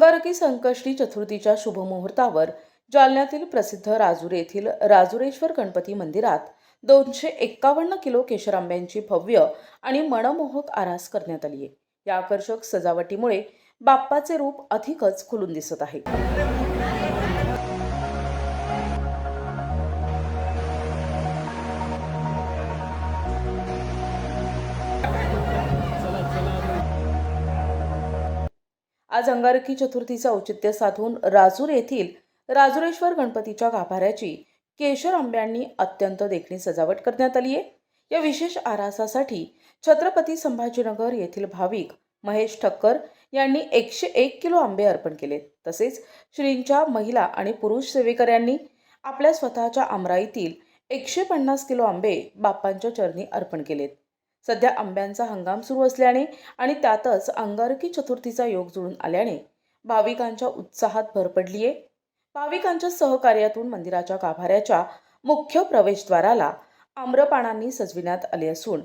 अंगारकी संकष्टी चतुर्थीच्या शुभमुहूर्तावर जालन्यातील प्रसिद्ध राजूर येथील राजुरेश्वर गणपती मंदिरात 251 किलो केशर आंब्यांची भव्य आणि मनमोहक आरास करण्यात आली आहे. या आकर्षक सजावटीमुळे बाप्पाचे रूप अधिकच खुलून दिसत आहे. आज अंगारकी चतुर्थीचं औचित्य साधून राजूर येथील राजुरेश्वर गणपतीच्या गाभाऱ्याची केशर आंब्यांनी अत्यंत देखणी सजावट करण्यात आली आहे. या विशेष आरासासाठी छत्रपती संभाजीनगर येथील भाविक महेश ठक्कर यांनी 101 किलो आंबे अर्पण केले. तसेच श्रींच्या महिला आणि पुरुष सेवेकऱ्यांनी आपल्या स्वतःच्या आमराईतील 150 किलो आंबे बाप्पांच्या चरणी अर्पण केलेत. सध्या आंब्यांचा हंगाम सुरू असल्याने आणि त्यातच अंगारकी चतुर्थीचा योग जुळून आल्याने भाविकांच्या उत्साहात भर पडली आहे. भाविकांच्या सहकार्यातून मंदिराच्या गाभाऱ्याच्या मुख्य प्रवेशद्वाराला आम्रपानांनी सजविण्यात आले असून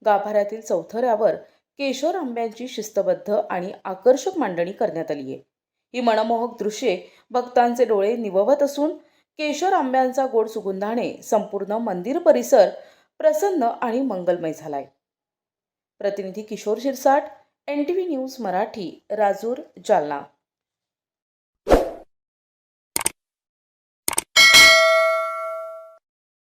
गाभाऱ्यातील चौथऱ्यावर केशर आंब्यांची शिस्तबद्ध आणि आकर्षक मांडणी करण्यात आली आहे. ही मनमोहक दृश्ये भक्तांचे डोळे निववत असून केशर आंब्यांचा गोड सुगंधाने संपूर्ण मंदिर परिसर प्रसन्न आणि मंगलमय झालाय. प्रतिनिधी किशोर शिरसाट, NTV न्यूज मराठी, राजूर, जालना.